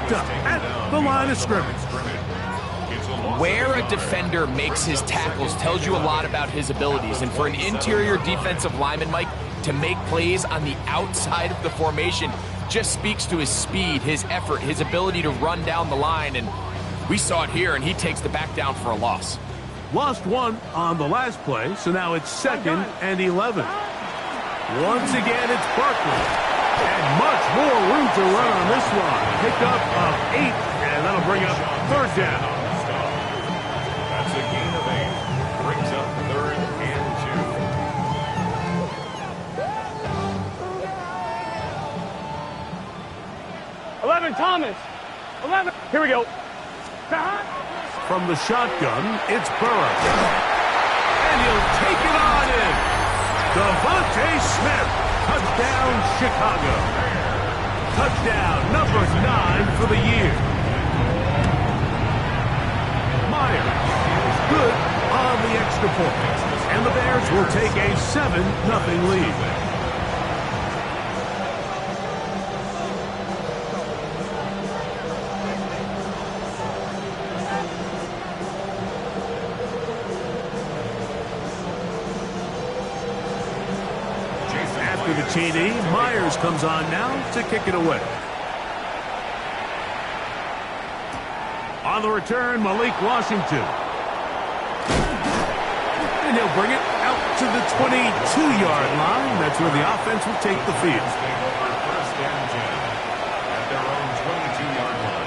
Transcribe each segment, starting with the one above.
picked up at the line of scrimmage. Where a defender makes his tackles tells you a lot about his abilities. And for an interior defensive lineman, Mike, to make plays on the outside of the formation just speaks to his speed, his effort, his ability to run down the line. And we saw it here, and he takes the back down for a loss. Lost one on the last play, so now it's 2nd and 11. Once again, it's Barkley. And much more room to run on this one. Pick up of 8, and that'll bring up 3rd down. That's a gain of 8. Brings up 3rd and 2. 11, Thomas. 11. Here we go. From the shotgun, it's Burrow. And he'll take it on in. Devontae Smith. Touchdown, Chicago. Touchdown, number 9 for the year. Myers is good on the extra point. And the Bears will take a 7-0 lead. The TD, Myers comes on now to kick it away. On the return, Malik Washington. And he'll bring it out to the 22-yard line. That's where the offense will take the field. First and 10 at their own 22-yard line.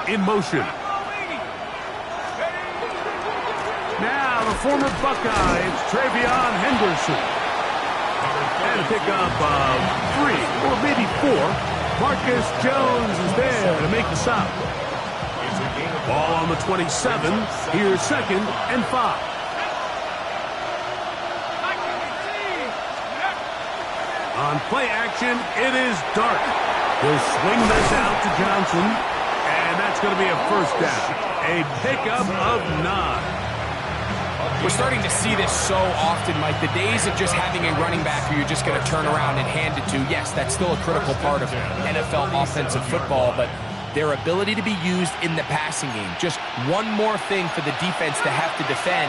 In motion. Now the former Buckeye, it's Travion Henderson. And a pickup of 3 or maybe 4. Marcus Jones is there to make the stop. Ball on the 27. Here's 2nd and 5. On play action, it is Dark. He'll swing this out to Johnson. And that's going to be a 1st down. A pickup of 9. We're starting to see this so often, Mike. The days of just having a running back who you're just going to turn around and hand it to, yes, that's still a critical part of NFL offensive football, but their ability to be used in the passing game, just one more thing for the defense to have to defend,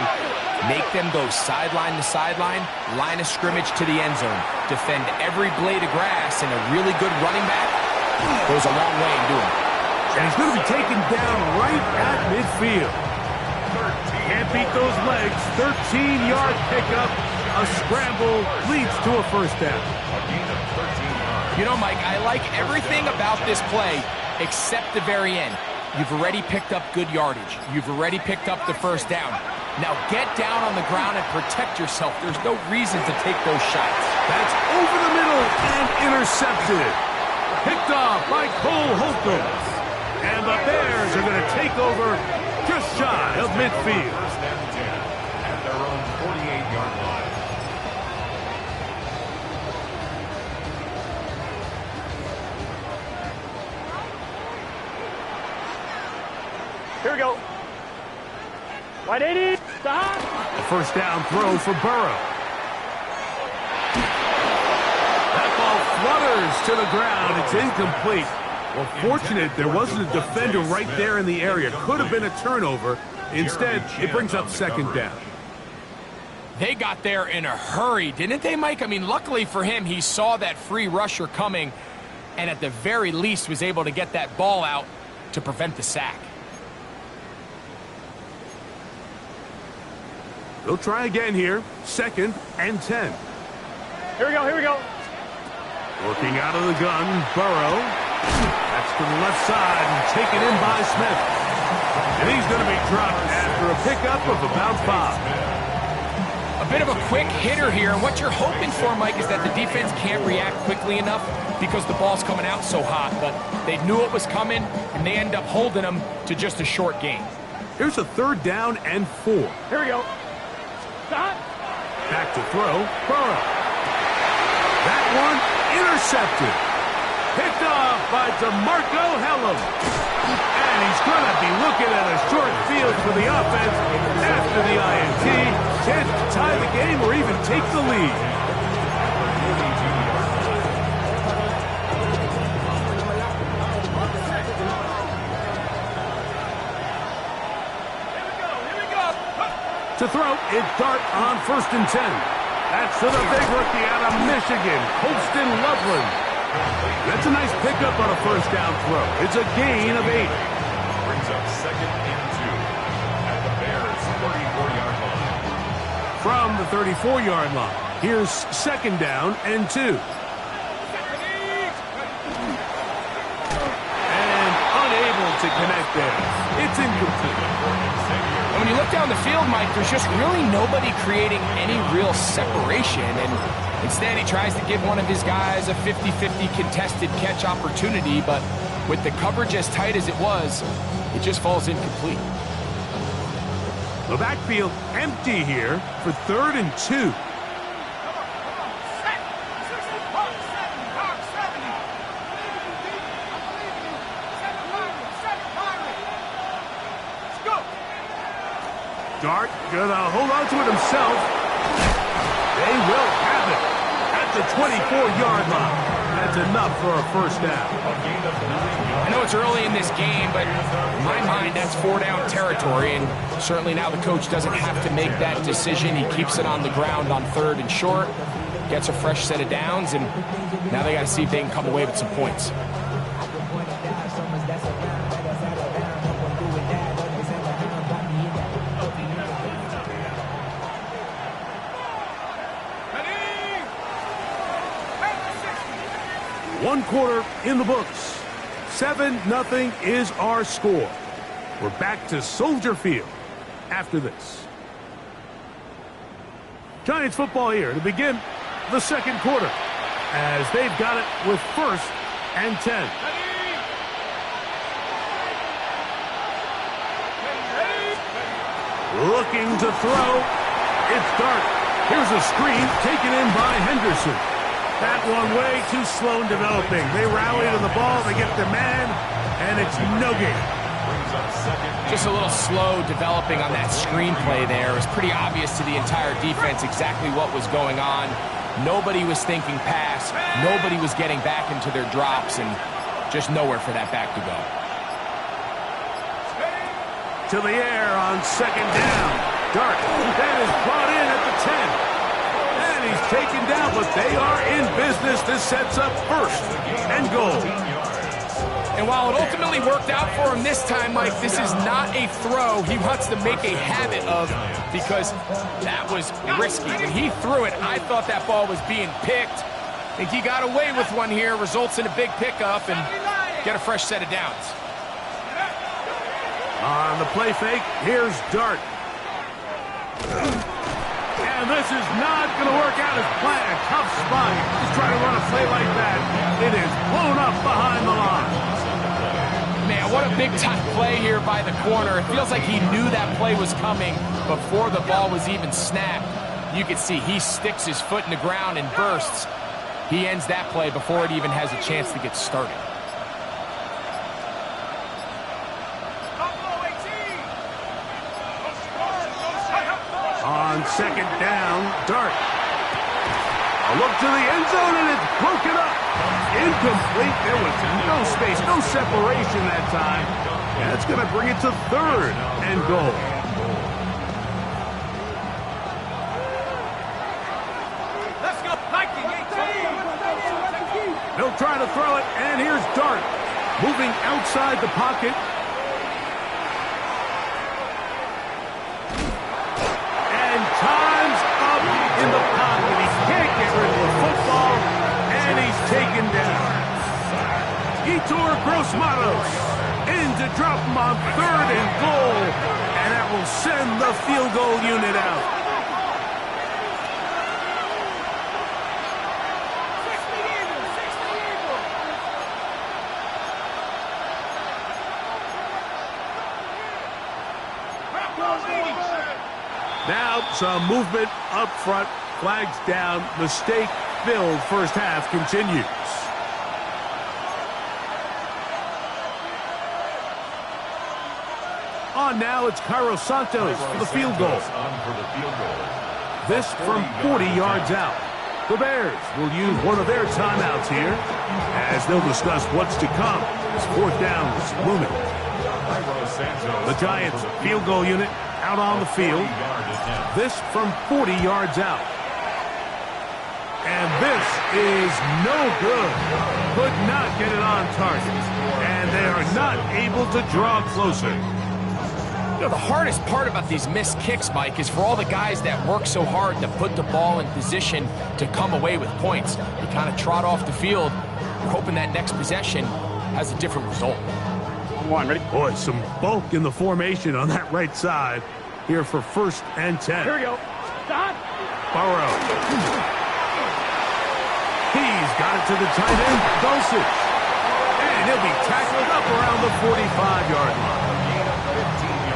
make them go sideline to sideline, line of scrimmage to the end zone, defend every blade of grass, and a really good running back goes a long way in doing it. And he's going to be taken down right at midfield. Can't beat those legs. 13-yard pickup. A scramble leads to a 1st down. You know, Mike, I like everything about this play except the very end. You've already picked up good yardage. You've already picked up the 1st down. Now get down on the ground and protect yourself. There's no reason to take those shots. That's over the middle and intercepted. Picked off by Cole Holcomb. And the Bears are going to take over just shy of midfield. First and 10 at their own 48-yard line. Here we go. Wide 80. Stop. A 1st down throw for Burrow. That ball flutters to the ground. It's incomplete. Well, fortunate there wasn't a defender right there in the area. Could have been a turnover. Instead, it brings up 2nd down. They got there in a hurry, didn't they, Mike? I mean, luckily for him, he saw that free rusher coming and at the very least was able to get that ball out to prevent the sack. They'll try again here. 2nd and 10. Here we go, here we go. Working out of the gun, Burrow. That's to the left side and taken in by Smith. And he's going to be dropped after a pickup of about 5. A bit of a quick hitter here, and what you're hoping for, Mike, is that the defense can't react quickly enough because the ball's coming out so hot, but they knew it was coming, and they end up holding them to just a short gain. Here's a 3rd down and 4. Here we go. Stop. Back to throw, Burrow. That one intercepted. Picked up off by DeMarco Hellum. And he's going to be looking at a short field for the offense after the INT. Chance to tie the game or even take the lead. To throw, it's Dart on 1st and 10. That's to the big rookie out of Michigan, Colston Loveland. That's a nice pickup on a first down throw. It's a gain of 8. Brings up 2nd and 2 at the Bears' 34-yard line. From the 34-yard line, here's 2nd down and 2. And unable to connect there. It's incomplete. And when you look down the field, Mike, there's just really nobody creating any real separation. And instead, he tries to give one of his guys a 50-50 contested catch opportunity. But with the coverage as tight as it was, it just falls incomplete. The backfield empty here for 3rd and 2. Dart gonna hold on to it himself. They will have it at the 24-yard line. That's enough for a first down. I know it's early in this game, but in my mind, that's 4-down territory. And certainly now the coach doesn't have to make that decision. He keeps it on the ground on 3rd and short, gets a fresh set of downs, and now they got to see if they can come away with some points. One quarter in the books. 7-0 is our score. We're back to Soldier Field after this. Giants football here to begin the 2nd quarter as they've got it with 1st and 10. Looking to throw. It's Dart. Here's a screen taken in by Henderson. That one way too slow in developing. They rallied on the ball, they get the man, and it's no gain. Just a little slow developing on that screenplay there. It was pretty obvious to the entire defense exactly what was going on. Nobody was thinking pass. Nobody was getting back into their drops, and just nowhere for that back to go. To the air on 2nd down. Dart, that is brought in at the 10. And he's taken down, but they are in business. This sets up 1st and goal. And while it ultimately worked out for him this time, Mike, this is not a throw he wants to make a habit of because that was risky. When he threw it, I thought that ball was being picked. I think he got away with one here, results in a big pickup and get a fresh set of downs. On the play fake, here's Dart. And this is not going to work out as planned. Tough spot. Just trying to run a play like that. It is blown up behind the line. Man, what a big-time play here by the corner. It feels like he knew that play was coming before the ball was even snapped. You can see he sticks his foot in the ground and bursts. He ends that play before it even has a chance to get started. On 2nd down, Dart. A look to the end zone, and it's broken up. Incomplete. There was no space, no separation that time. That's going to bring it to 3rd and goal. Let's go, Viking 18. They'll try to throw it, and here's Dart. Moving outside the pocket. Time's up in the pocket. He can't get rid of the football, and he's taken down. Yetur Gross-Matos in to drop him on 3rd and goal, and that will send the field goal unit out. Now some movement up front, flags down, mistake-filled first half continues. On now, it's Cairo Santos for the field goal. This from 40 yards out. The Bears will use one of their timeouts here as they'll discuss what's to come as fourth down is looming. The Giants field goal unit out on the field. This from 40 yards out. And this is no good. Could not get it on target. And they are not able to draw closer. You know, the hardest part about these missed kicks, Mike, is for all the guys that work so hard to put the ball in position to come away with points. You kind of trot off the field, you're hoping that next possession has a different result. One, ready? Boy, some bulk in the formation on that right side here for 1st and 10. Here we go. Stop. Burrow. He's got it to the tight end, Dulcich. And he'll be tackled up around the 45-yard line.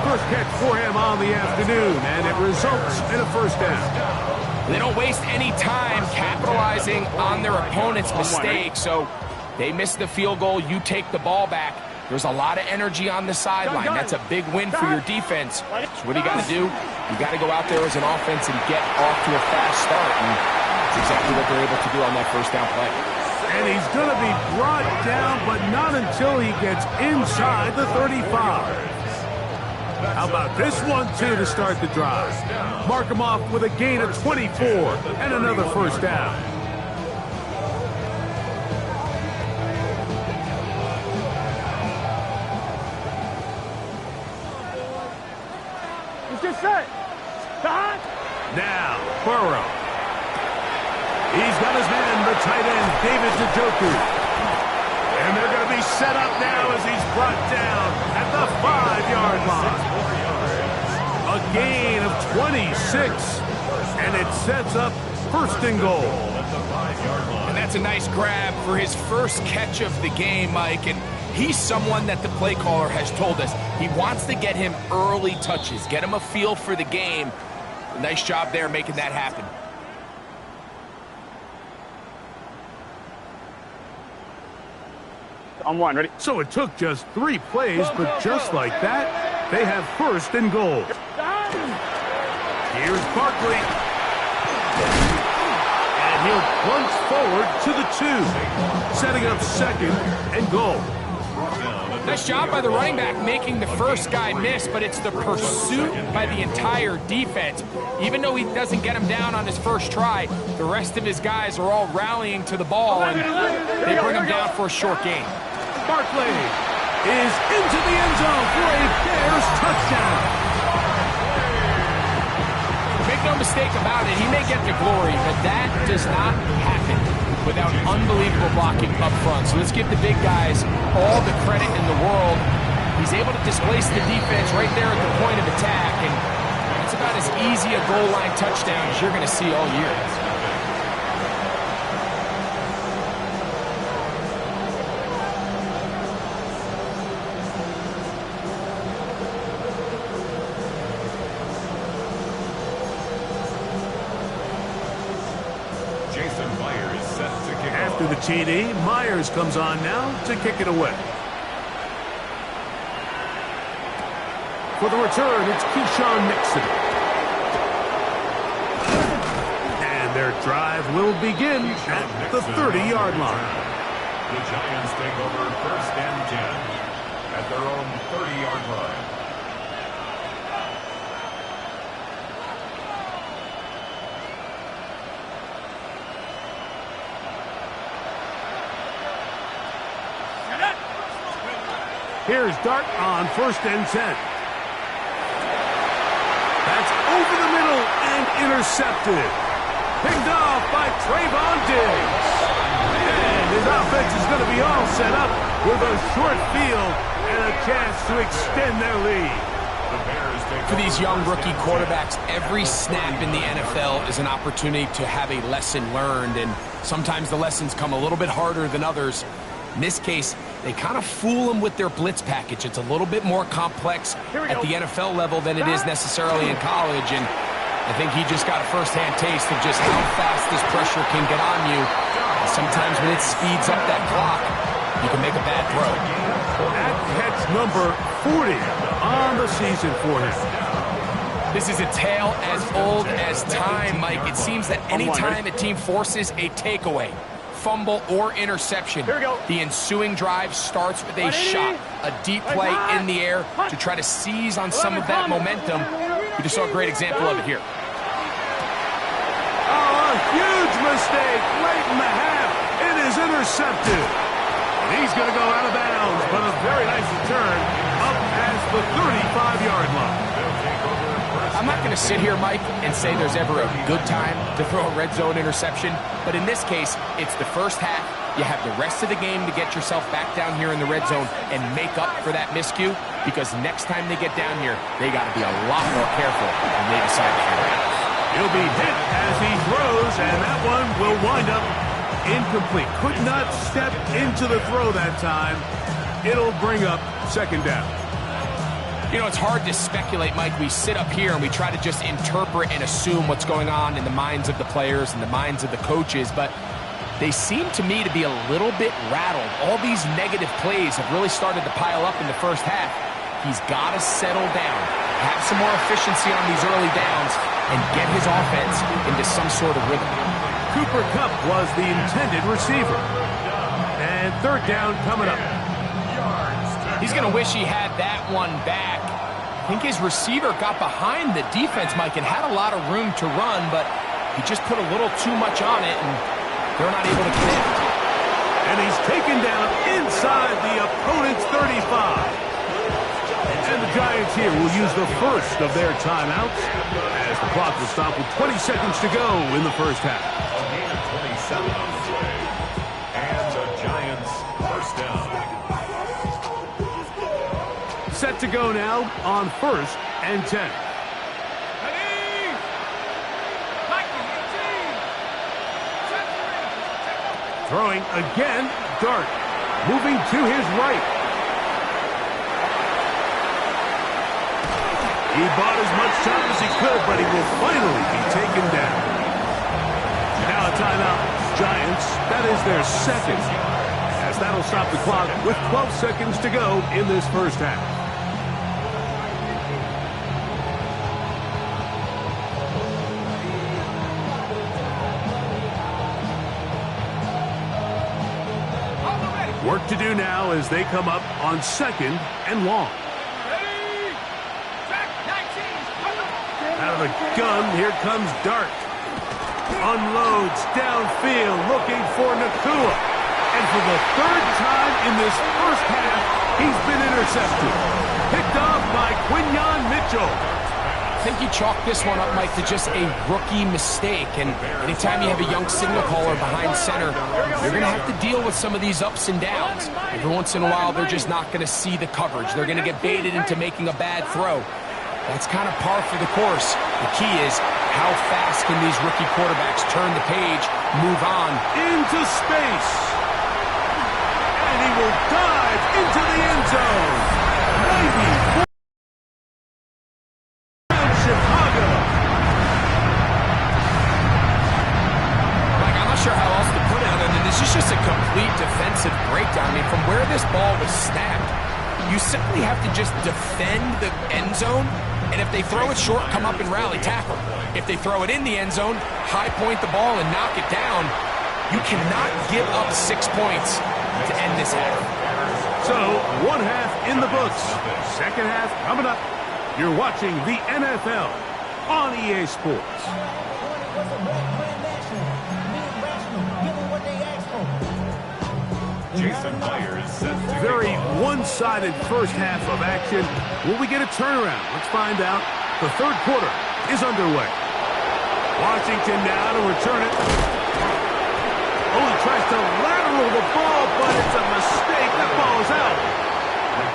First catch for him on the afternoon, and it results in a 1st down. They don't waste any time capitalizing on their opponent's mistake, so they miss the field goal, you take the ball back. There's a lot of energy on the sideline. That's a big win for your defense. So what do you got to do? You got to go out there as an offense and get off to a fast start, and that's exactly what they're able to do on that 1st down play. And he's going to be brought down, but not until he gets inside the 35. How about this one, too, to start the drive? Mark him off with a gain of 24 and another 1st down. He's just set. Stop. Now, Burrow. He's got his man, the tight end, David Njoku. And they're going to be set up now as he's brought down at the 5-yard line. A gain of 26, and it sets up 1st and goal. And that's a nice grab for his first catch of the game, Mike. And he's someone that the play caller has told us he wants to get him early touches, get him a feel for the game. Nice job there making that happen. On one, ready? So it took just 3 plays, but just like that, they have 1st and goal. Here's Barkley. And he'll plunge forward to the 2, setting up 2nd and goal. Nice job by the running back making the first guy miss, but it's the pursuit by the entire defense. Even though he doesn't get him down on his first try, the rest of his guys are all rallying to the ball, and they bring him down for a short gain. Barkley is into the end zone for a Bears touchdown. Make no mistake about it, he may get the glory, but that does not happen without unbelievable blocking up front. So let's give the big guys all the credit in the world. He's able to displace the defense right there at the point of attack, and it's about as easy a goal line touchdown as you're going to see all year. After the TD, Myers comes on now to kick it away. For the return, it's Keyshawn Nixon. And their drive will begin at the 30-yard line. The Giants take over 1st and 10 at their own 30-yard line. Here's Dart on 1st and 10. That's over the middle and intercepted. Picked off by Trayvon Diggs. And his offense is going to be all set up with a short field and a chance to extend their lead. For these young rookie quarterbacks, every snap in the NFL is an opportunity to have a lesson learned, and sometimes the lessons come a little bit harder than others. In this case, they kind of fool them with their blitz package. It's a little bit more complex at the NFL level than it is necessarily in college, and I think he just got a first-hand taste of just how fast this pressure can get on you. And sometimes when it speeds up that clock, you can make a bad throw. That catch number 40 on the season for him. This is a tale as old as time, Mike. It seems that any time a team forces a takeaway, fumble, or interception, the ensuing drive starts with a shot, a deep play in the air to try to seize on some of that momentum. We just saw a great example of it here. Oh, a huge mistake late in the half. It is intercepted. And he's going to go out of bounds, but a very nice return up as the 35-yard line. I'm not going to sit here, Mike, and say there's ever a good time to throw a red zone interception, but in this case, it's the first half. You have the rest of the game to get yourself back down here in the red zone and make up for that miscue, because next time they get down here, they got to be a lot more careful when they decide to air it out. He'll be hit as he throws, and that one will wind up incomplete. Could not step into the throw that time. It'll bring up second down. You know, it's hard to speculate, Mike. We sit up here and we try to just interpret and assume what's going on in the minds of the players and the minds of the coaches, but they seem to me to be a little bit rattled. All these negative plays have really started to pile up in the first half. He's got to settle down, have some more efficiency on these early downs, and get his offense into some sort of rhythm. Cooper Kupp was the intended receiver. And third down coming up. He's going to wish he had that one back. I think his receiver got behind the defense, Mike, and had a lot of room to run, but he just put a little too much on it, and they're not able to connect. And he's taken down inside the opponent's 35. And the Giants here will use the first of their timeouts as the clock will stop with 20 seconds to go in the first half. A gain of 27 on the play. And the Giants first down. Set to go now on 1st and 10. Throwing again, Dart, moving to his right. He bought as much time as he could, but he will finally be taken down. Now a timeout, Giants. That is their second, as that'll stop the clock with 12 seconds to go in this first half. Work to do now as they come up on 2nd and long. Out of the gun, here comes Dart. Unloads downfield, looking for Nakua. And for the third time in this first half, he's been intercepted. Picked off by Quinyon Mitchell. I think you chalk this one up, Mike, to just a rookie mistake. And anytime you have a young signal caller behind center, you're going to have to deal with some of these ups and downs. Every once in a while, they're just not going to see the coverage. They're going to get baited into making a bad throw. That's kind of par for the course. The key is, how fast can these rookie quarterbacks turn the page, move on? Into space. And he will dive into the end zone. 94. Chicago. Like, I'm not sure how else to put it other than this is just a complete defensive breakdown. I mean, from where this ball was snapped, you simply have to just defend the end zone. And if they throw it short, come up and rally tackle. If they throw it in the end zone, high point the ball and knock it down. You cannot give up 6 points to end this half. So, one half in the books. Second half coming up. You're watching the NFL on EA Sports. Jason Myers set to Very one-sided first half of action. Will we get a turnaround? Let's find out. The third quarter is underway. Washington now to return it. Oh, he tries to lateral the ball, but it's a mistake. That ball is out.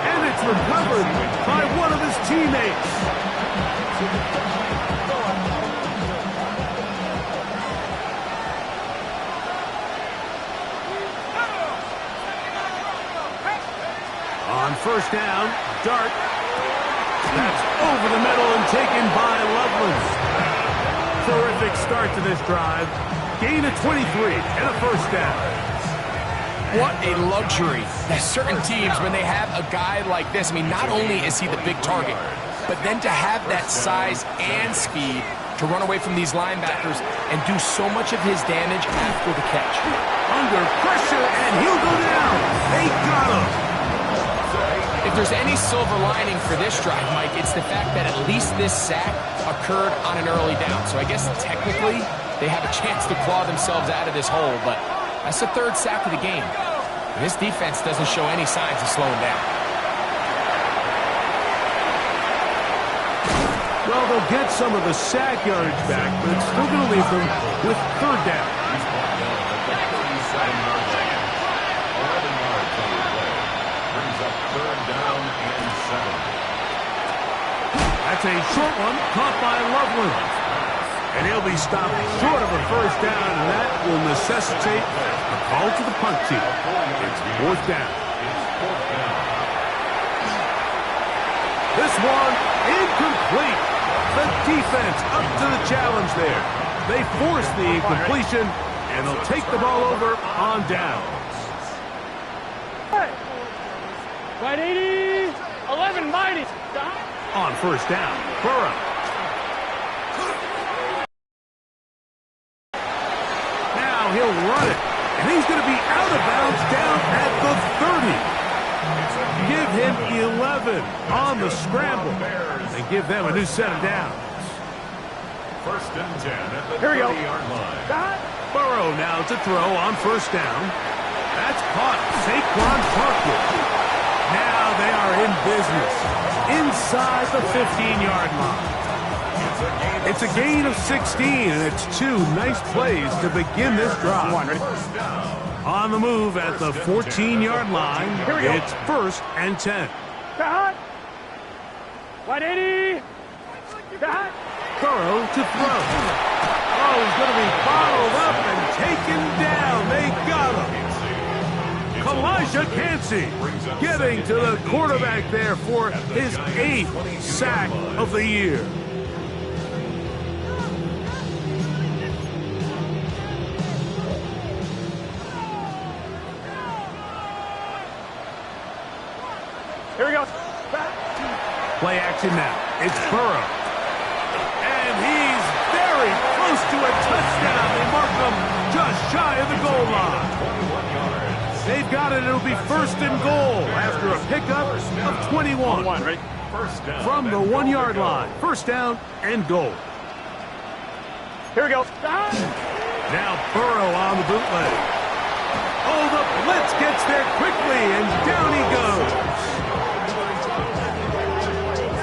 And it's recovered by one of his teammates. On first down, Dart. That's over the middle and taken by Loveland. Terrific start to this drive. Gain of 23 and a first down. What a luxury that certain teams, when they have a guy like this, I mean, not only is he the big target, but then to have that size and speed to run away from these linebackers and do so much of his damage after the catch. Under pressure, and he'll go down. They got him. If there's any silver lining for this drive, Mike, it's the fact that at least this sack occurred on an early down. So I guess technically they have a chance to claw themselves out of this hole, but that's the third sack of the game. And this defense doesn't show any signs of slowing down. Well, they'll get some of the sack yardage back, but it's still going to leave them with third down. He's brought down at the 37-yard line. 11 yards on the play. Brings up third down and 7. That's a short one, caught by Loveland. And he'll be stopped short of a first down, and that will necessitate a call to the punt team. It's fourth down. This one, incomplete. The defense up to the challenge there. They force the incompletion, and they'll take the ball over on downs. Right 80, 11, mighty. On first down, Burrow. Now he'll run it, and he's going to be out of bounds down at the 30. Give him 11 on the scramble and give them a new set of downs. First and 10 at the 30-yard line. Burrow now to throw on first down. That's caught. Saquon Barkley. Now they are in business inside the 15-yard line. It's a gain of 16, and it's two nice plays to begin this drive. On the move at the 14-yard line, it's first and 10. Right 80. Burrow to throw. Oh, he's going to be bottled up and taken down. They got him. Kalijah Kancey getting to the quarterback there for his 8th sack of the year. Here we go. Play action now. It's Burrow. And he's very close to a touchdown. They mark him just shy of the goal line. They've got it. It'll be first and goal after a pickup of 21. From the 1-yard line. First down and goal. Here we go. Now Burrow on the bootleg. Oh, the blitz gets there quickly, and down he goes.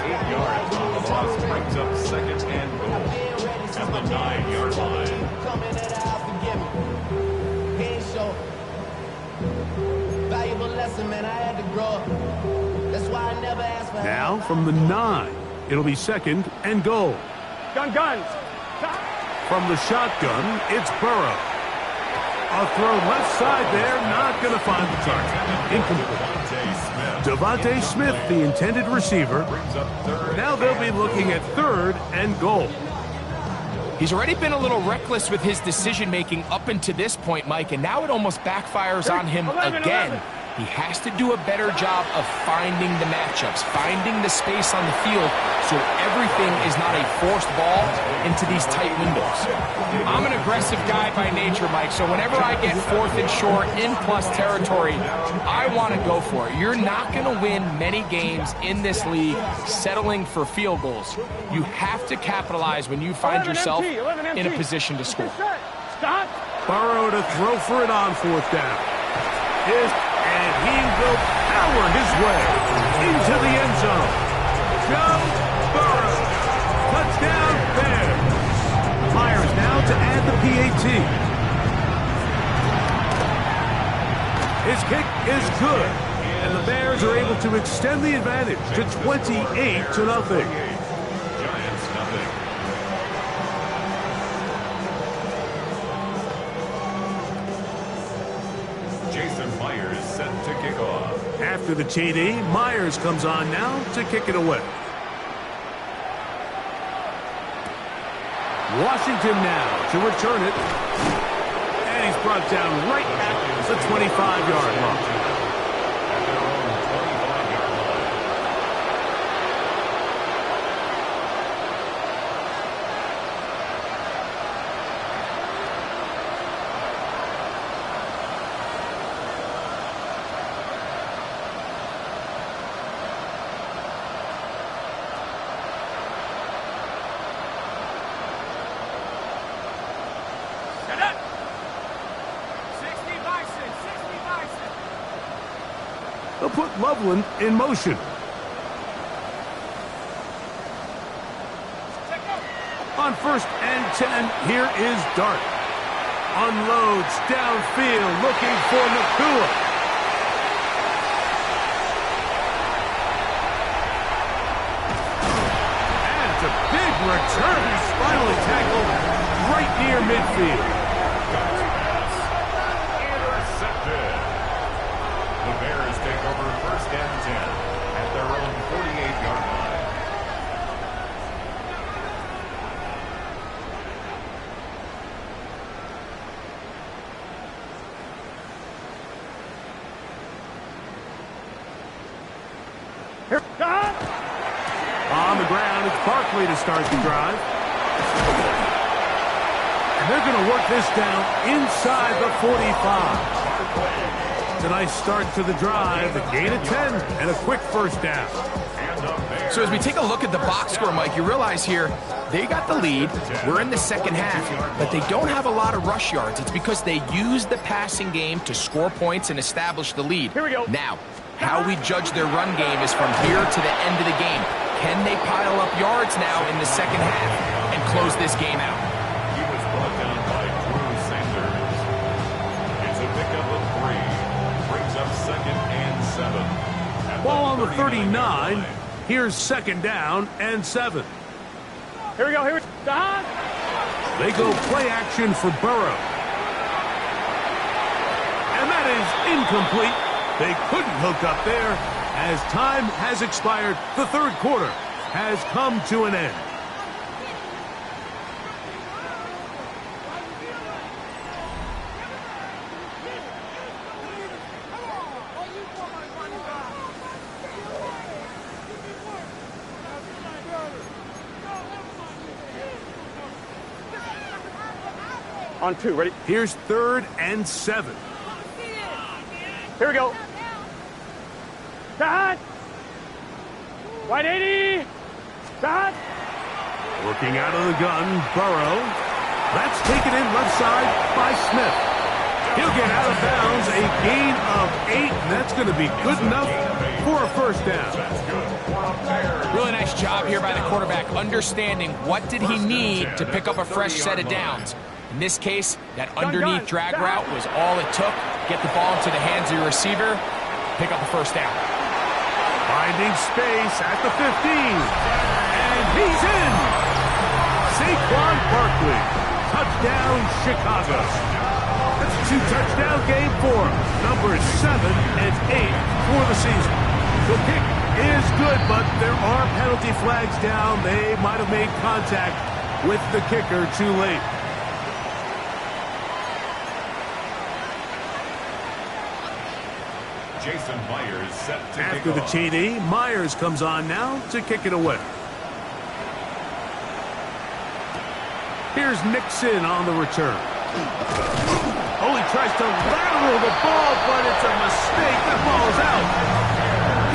8 yards on the loss brings up second and goal at the 9-yard line. Now from the 9, it'll be second and goal. Guns. From the shotgun, it's Burrow. A throw left side there, not going to find the target. Incomplete. Devontae Smith, the intended receiver. Now they'll be looking at third and goal. He's already been a little reckless with his decision-making up until this point, Mike, and now it almost backfires on him again. He has to do a better job of finding the matchups, finding the space on the field so everything is not a forced ball into these tight windows. I'm an aggressive guy by nature, Mike, so whenever I get fourth and short in plus territory, I want to go for it. You're not going to win many games in this league settling for field goals. You have to capitalize when you find yourself in a position to score. Burrow to throw for it on fourth down. And he will power his way into the end zone. Joe Burrow. Touchdown Bears. Myers now to add the PAT. His kick is good. And the Bears are able to extend the advantage to 28-0. After the TD, Myers comes on now to kick it away. Washington now to return it. And he's brought down right at the 25-yard line. At their own 25-yard line. They'll put Loveland in motion. On 1st and 10, here is Dart. Unloads downfield, looking for Nakua. And it's a big return. He's finally tackled right near midfield. Intercepted. The Bears take over 1st and 10 at their own 48-yard line. On the ground, it's Barkley to start the drive. And they're going to work this down inside the 45. It's a nice start to the drive, a gain of 10, and a quick 1st down. So as we take a look at the box score, Mike, you realize here they got the lead. We're in the 2nd half, but they don't have a lot of rush yards. It's because they use the passing game to score points and establish the lead. Here we go. Now, how we judge their run game is from here to the end of the game. Can they pile up yards now in the 2nd half and close this game out? He was brought down by Drew Sanders. It's a pickup of 3. Brings up 2nd and 7. At Ball on the 39. 39-yard line. Here's 2nd down and 7. Here we go. Here we go. They go play action for Burrow. And that is incomplete. They couldn't hook up there. As time has expired, the 3rd quarter has come to an end. On 2, ready? Here's 3rd and 7. Here we go. Cut. 180. Cut. Looking out of the gun, Burrow. That's taken in left side by Smith. He'll get out of bounds, a gain of 8, and that's going to be good enough for a 1st down. Really nice job here by the quarterback, understanding what did he need to pick up a fresh set of downs. In this case, that underneath drag route was all it took. Get the ball into the hands of your receiver, pick up a 1st down. Finding space at the 15. And he's in. Saquon Barkley. Touchdown, Chicago. That's a 2-touchdown game for him. Numbers 7 and 8 for the season. The kick is good, but there are penalty flags down. They might have made contact with the kicker too late. Jason Myers set to After the TD, Myers comes on now to kick it away. Here's Nixon on the return. Oh, he tries to lateral the ball, but it's a mistake. That ball is out.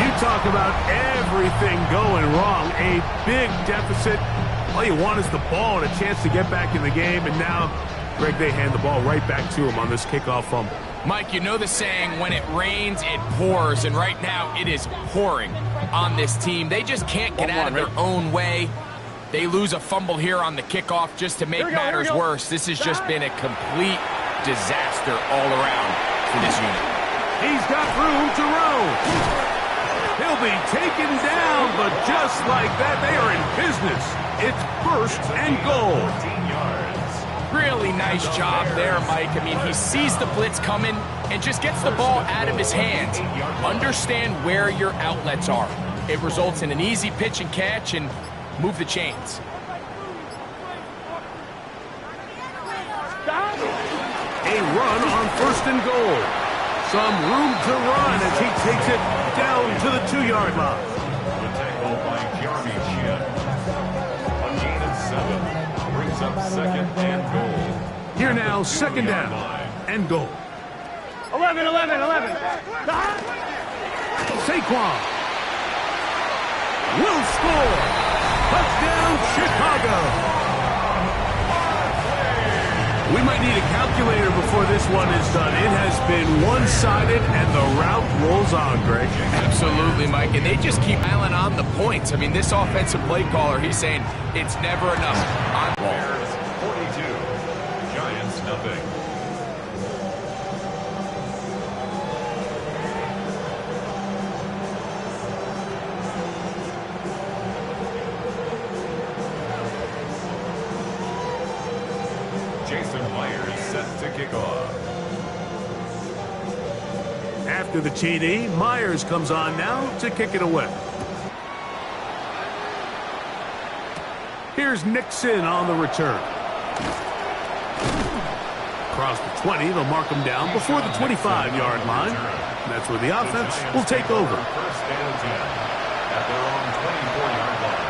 You talk about everything going wrong. A big deficit. All you want is the ball and a chance to get back in the game. And now, Greg, they hand the ball right back to him on this kickoff fumble. Mike, you know the saying, when it rains, it pours, and right now it is pouring on this team. They just can't get out of their own way. They lose a fumble here on the kickoff just to make matters worse. This has just been a complete disaster all around for this unit. He's got room to roam. He'll be taken down, but just like that, they are in business. It's 1st and goal. 14 yards. Really nice job there, Mike. I mean, he sees the blitz coming and just gets the ball out of his hands. Understand where your outlets are. It results in an easy pitch and catch and move the chains. A run on 1st and goal. Some room to run as he takes it down to the 2-yard line. The tackle by Jeremy Chin. A gain of 7. Brings up second and goal. Here now, second down and goal. 11. Saquon will score. Touchdown, Chicago. We might need a calculator before this one is done. It has been one-sided, and the route rolls on, Greg. Absolutely, Mike, and they just keep piling on the points. I mean, this offensive play caller, he's saying it's never enough. On ball. Bears 42, Giants nothing. After the TD, Myers comes on now to kick it away. Here's Nixon on the return. Across the 20, they'll mark him down before the 25-yard line. And that's where the offense will take over. First and 10 at their own 24-yard line.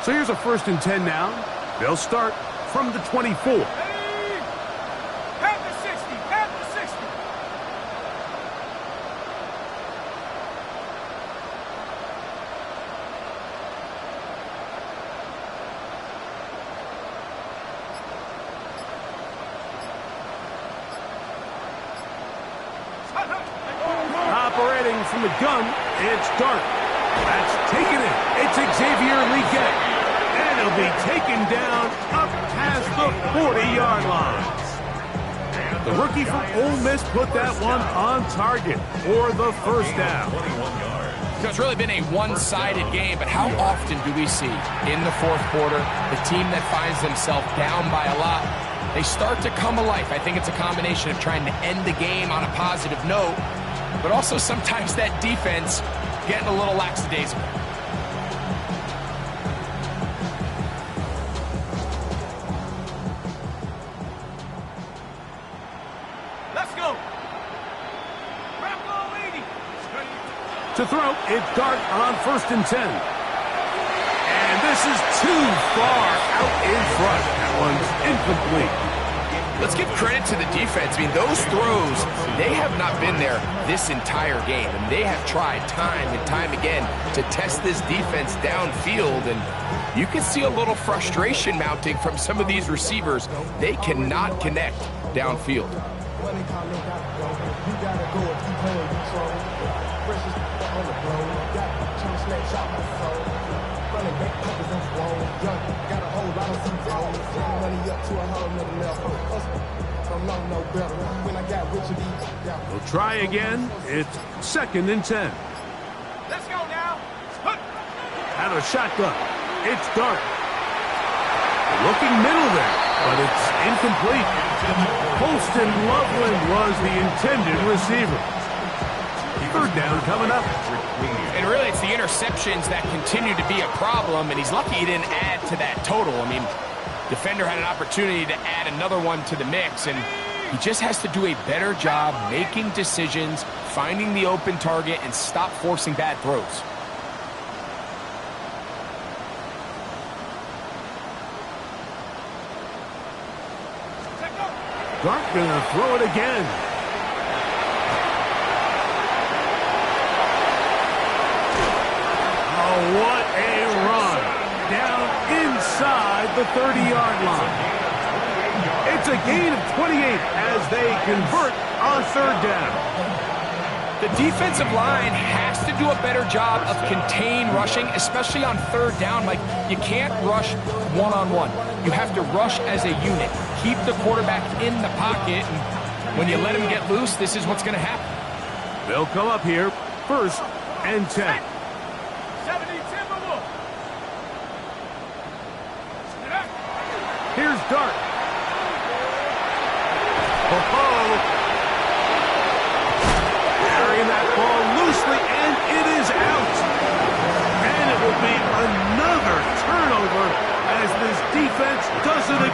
So here's a 1st and 10 now. They'll start from the 24. At the 60. Operating from the gun, it's Dart. That's taken it. It's Xavier Legette. And he'll be taken down up past the 40-yard line. The rookie from Ole Miss put that one on target for the first down. 21 yards. So it's really been a one-sided game, but how often do we see in the fourth quarter the team that finds themselves down by a lot, they start to come alive? I think it's a combination of trying to end the game on a positive note, but also sometimes that defense getting a little lackadaisical. To throw, it's Dart on 1st and 10. And this is too far out in front. That one's incomplete. Let's give credit to the defense. I mean, those throws, they have not been there this entire game. And they have tried time and time again to test this defense downfield. And you can see a little frustration mounting from some of these receivers. They cannot connect downfield. We'll try again. It's 2nd and 10. Let's go now. Out of shotgun. It's Dart. Looking middle there, but it's incomplete. Holston Loveland was the intended receiver. 3rd down coming up. And really, it's the interceptions that continue to be a problem, and he's lucky he didn't add to that total. I mean, defender had an opportunity to add another one to the mix, and he just has to do a better job making decisions, finding the open target, and stop forcing bad throws. Dart gonna throw it again. Oh, what a run. Down inside the 30-yard line. It's a gain of 28 as they convert on 3rd down. The defensive line has to do a better job of contain rushing, especially on 3rd down. Like, you can't rush one-on-one. You have to rush as a unit. Keep the quarterback in the pocket, and when you let him get loose, this is what's going to happen. They'll come up here, 1st and 10. 70 Timberwolves. Here's Dart. Oh, carrying that ball loosely, and it is out.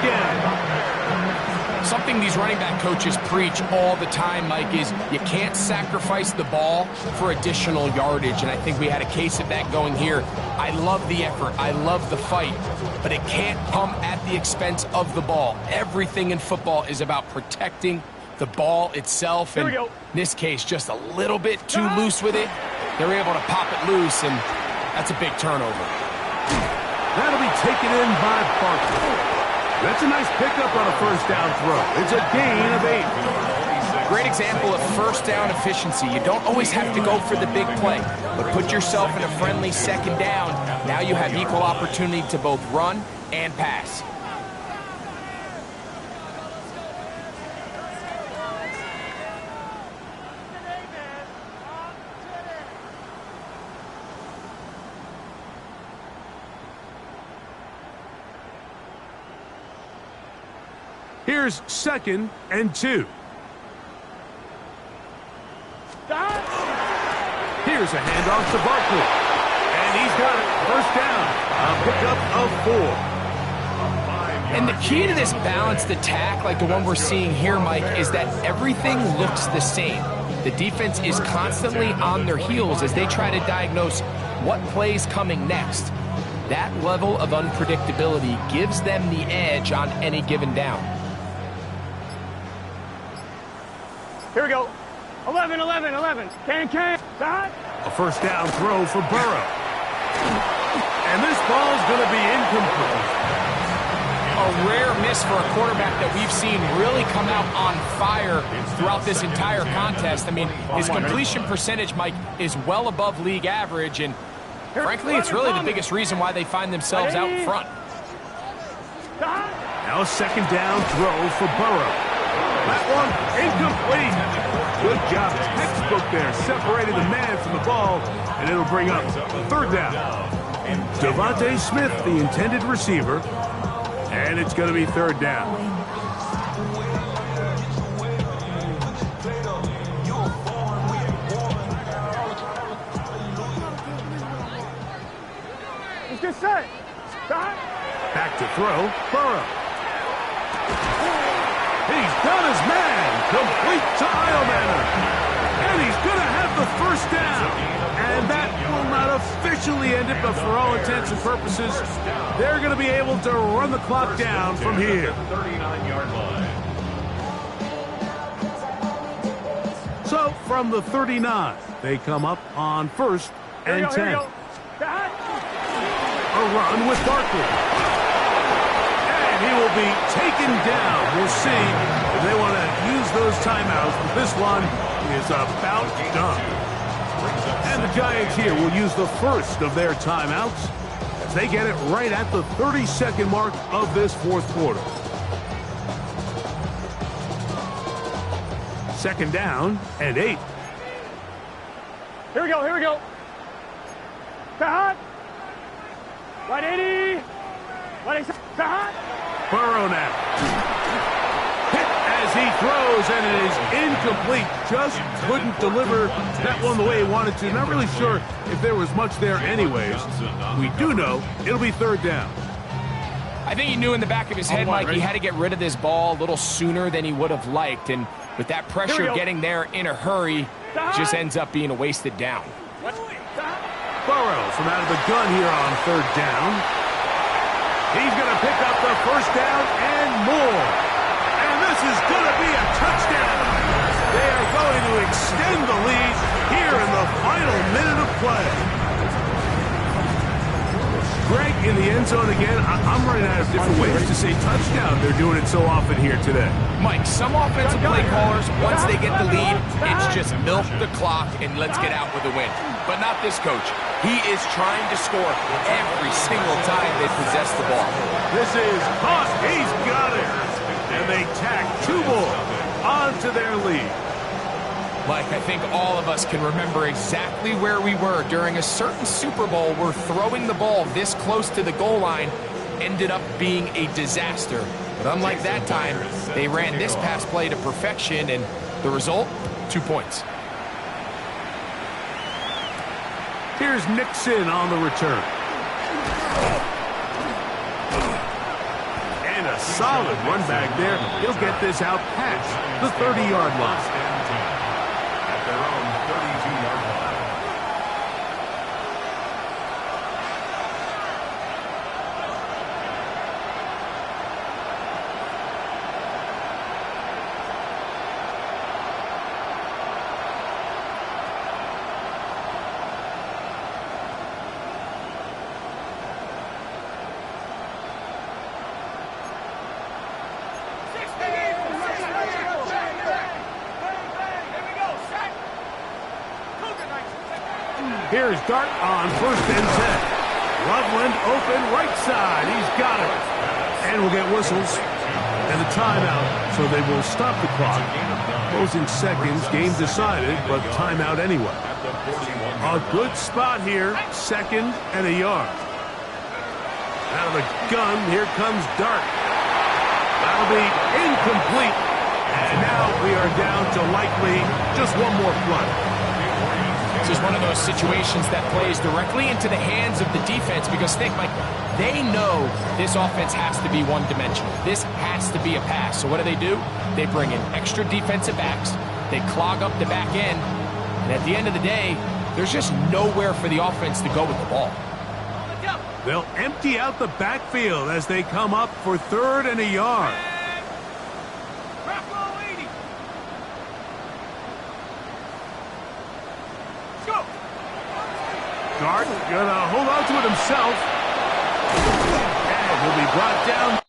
again. Something these running back coaches preach all the time, Mike, is you can't sacrifice the ball for additional yardage, and I think we had a case of that going here. I love the effort. I love the fight, but it can't come at the expense of the ball. Everything in football is about protecting the ball itself, and in this case, just a little bit too loose with it. They're able to pop it loose, and that's a big turnover. That'll be taken in by Barkley. That's a nice pickup on a first down throw. It's a gain of 8. Great example of first down efficiency. You don't always have to go for the big play, but put yourself in a friendly second down. Now you have equal opportunity to both run and pass. Here's 2nd and 2. Here's a handoff to Barkley. And he's got it. First down. A pickup of 4. And the key to this balanced attack, like the one we're seeing here, Mike, is that everything looks the same. The defense is constantly on their heels as they try to diagnose what play's coming next. That level of unpredictability gives them the edge on any given down. Here we go. 11, 11, 11. Can. Stop. A first down throw for Burrow. And this ball's going to be incomplete. A rare miss for a quarterback that we've seen really come out on fire throughout this entire contest. I mean, his completion percentage, Mike, is well above league average, and frankly, it's really the biggest reason why they find themselves out front. Now a second down throw for Burrow. That one incomplete. Good job. Textbook there. Separated the man from the ball, and it'll bring up third down. Devontae Smith, the intended receiver, and it's going to be third down. Let's get set. Stop. Back to throw. Burrow. He's got his man. Complete to Eilmanner. And he's going to have the first down. And that will not officially end it, but for all intents and purposes, they're going to be able to run the clock down from here. 39-yard line. So from the 39, they come up on 1st and 10. A run with Barkley. He will be taken down. We'll see if they want to use those timeouts, but this one is about done. And the Giants here will use the first of their timeouts as they get it right at the 30-second mark of this fourth quarter. Second down and 8. Here we go. Hot. 180. 180. Hot. Burrow now. Hit as he throws, and it is incomplete. Just couldn't deliver that one the way he wanted to. Not really sure if there was much there anyways. We do know it'll be third down. I think he knew in the back of his head, Mike, he had to get rid of this ball a little sooner than he would have liked. And with that pressure getting there in a hurry, just ends up being a wasted down. Burrow from out of the gun here on third down. He's going to pick up the first down and more. And this is going to be a touchdown. They are going to extend the lead here in the final minute of play. Greg in the end zone again. I'm running out of different ways to say touchdown. They're doing it so often here today. Mike, some offensive play callers, once they get the lead, it's just milk the clock and let's get out with a win. But not this coach. He is trying to score every single time they possess the ball. This is caught. He's got it. And they tack 2 more onto their lead. Mike, I think all of us can remember exactly where we were during a certain Super Bowl where throwing the ball this close to the goal line ended up being a disaster. But unlike that time, they ran this pass play to perfection, and the result, 2 points. Here's Nixon on the return. And a solid run back there. He'll get this out past the 30-yard line. At their own 32-yard line. Here's Dart on 1st and 10. Loveland open right side. He's got it. And we'll get whistles and a timeout, so they will stop the clock. Closing seconds, game decided, but timeout anyway. A good spot here, 2nd and a yard. Out of the gun, here comes Dart. That'll be incomplete. And now we are down to likely just one more play. This is one of those situations that plays directly into the hands of the defense because think, Mike, they know this offense has to be one-dimensional. This has to be a pass. So what do? They bring in extra defensive backs. They clog up the back end. And at the end of the day, there's just nowhere for the offense to go with the ball. They'll empty out the backfield as they come up for 3rd and a yard. Dart gonna hold on to it himself. And he'll be brought down